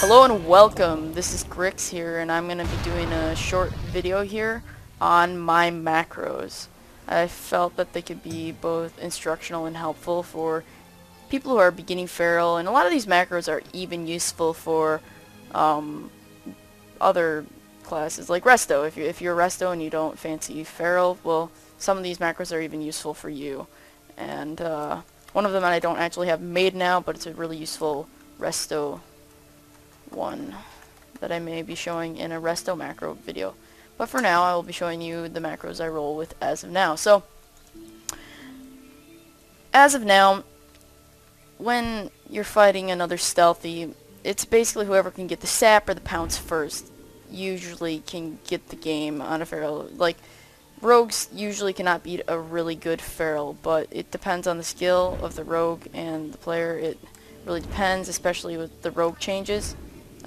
Hello and welcome. This is Grixx here, and I'm going to be doing a short video here on my macros. I felt that they could be both instructional and helpful for people who are beginning feral, and a lot of these macros are even useful for other classes like resto. If you're resto and you don't fancy feral, well, some of these macros are even useful for you. And one of them I don't actually have made now, but it's a really useful resto one that I may be showing in a resto macro video. But for now, I will be showing you the macros I roll with as of now. So, as of now, when you're fighting another stealthy, it's basically whoever can get the sap or the pounce first usually can get the game on a feral. Like, rogues usually cannot beat a really good feral, but it depends on the skill of the rogue and the player. It really depends, especially with the rogue changes.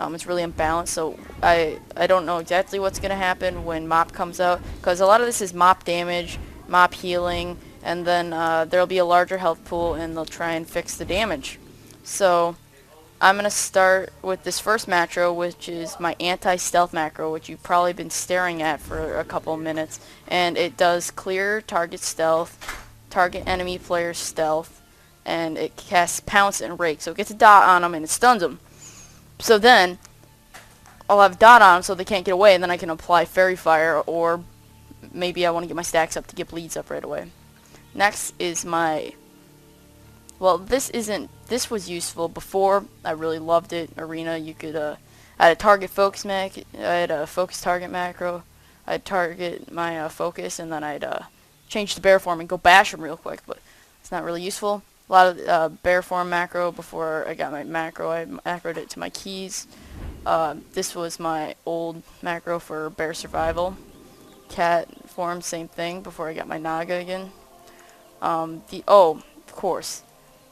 It's really unbalanced, so I don't know exactly what's going to happen when mop comes out, because a lot of this is mop damage, mop healing, and then there'll be a larger health pool and they'll try and fix the damage. So I'm going to start with this first macro, which is my anti-stealth macro, which you've probably been staring at for a couple minutes, and it does clear target stealth, target enemy player stealth, and it casts pounce and rake, so it gets a dot on them and it stuns them. So then, I'll have dot on them so they can't get away, and then I can apply Fairy Fire, or maybe I want to get my stacks up to get bleeds up right away. Next is my... Well, this was useful before. I really loved it. Arena, you could... I had a target focus I had a focus target macro. I'd target my focus, and then I'd change the bear form and go bash them real quick, but it's not really useful. A lot of bear form macro before I got my macro. I macroed it to my keys. This was my old macro for bear survival. Cat form, same thing before I got my naga again. Of course,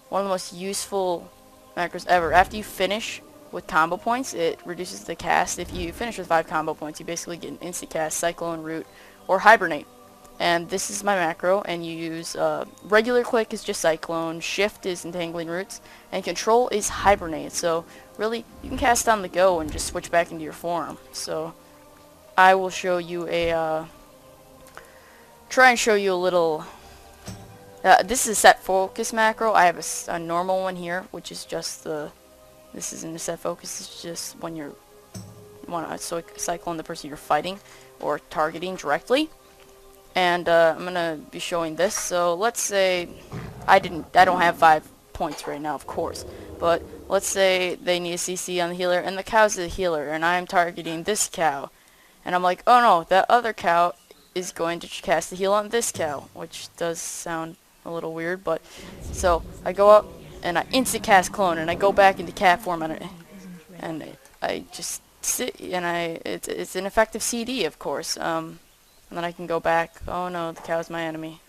one of the most useful macros ever. After you finish with combo points, it reduces the cast. If you finish with 5 combo points, you basically get an instant cast, Cyclone, Root, or Hibernate. And this is my macro, and you use regular click is just Cyclone, shift is Entangling Roots, and control is Hibernate. So really, you can cast on the go and just switch back into your form. So I will show you a try and show you a little. This is a set focus macro. I have a normal one here, which is just the. This isn't a set focus. It's just when you want to cyclone the person you're fighting or targeting directly. And I'm gonna be showing this. So let's say I don't have 5 points right now, of course, but let's say they need a CC on the healer, and the cow's the healer, and I'm targeting this cow, and I'm like, oh no, that other cow is going to cast the heal on this cow, which does sound a little weird, but so I go up and I instant cast clone, and I go back into cat form, and I just sit, and it's an effective CD, of course. And then I can go back. Oh no, the cow's my enemy.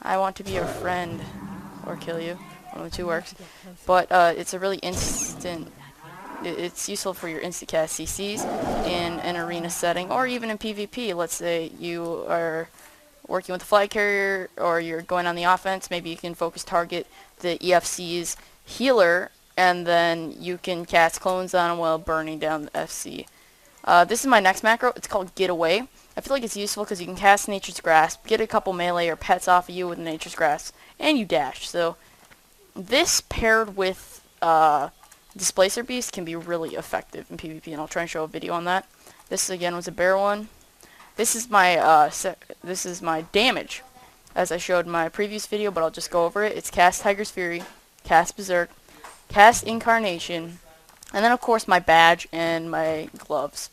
I want to be your friend. Or kill you. One of the two works. But it's a really instant... It's useful for your instant cast CCs in an arena setting, or even in PvP. Let's say you are working with a flag carrier, or you're going on the offense. Maybe you can focus target the EFC's healer, and then you can cast clones on him while burning down the FC. This is my next macro. It's called Get Away. I feel like it's useful because you can cast Nature's Grasp, get a couple melee or pets off of you with Nature's Grasp, and you dash. So this paired with Displacer Beast can be really effective in PvP, and I'll try and show a video on that. This again was a bear one. This is my damage, as I showed in my previous video, but I'll just go over it. It's cast Tiger's Fury, cast Berserk, cast Incarnation, and then of course my badge and my gloves.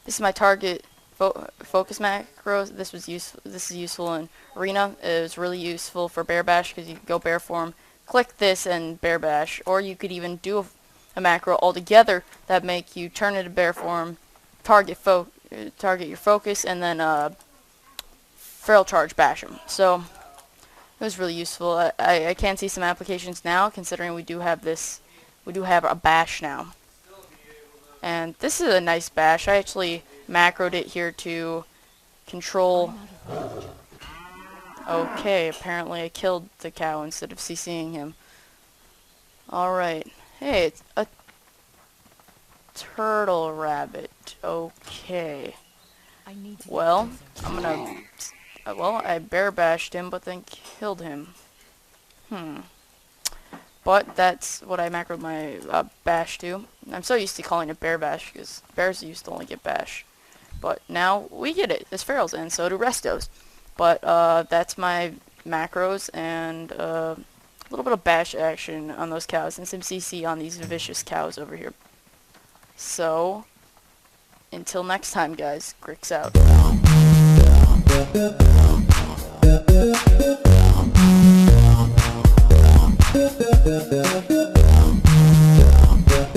This is my target focus macros. This is useful in arena. It was really useful for bear bash because you could go bear form, click this and bear bash, or you could even do a macro altogether that make you turn into bear form, target your focus, and then feral charge bash them. So it was really useful. I can see some applications now, considering we do have a bash now. And this is a nice bash. I actually macroed it here to control Okay, apparently I killed the cow instead of CCing him. Alright, Hey, it's a turtle rabbit. Okay. Well, I'm gonna... well, I bear bashed him, but then killed him. But that's what I macroed my bash to. I'm so used to calling it bear bash, because bears used to only get bash. But now we get it as ferals, and so do restos. But that's my macros, and a little bit of bash action on those cows, and some CC on these vicious cows over here. So, until next time, guys, Grixx out.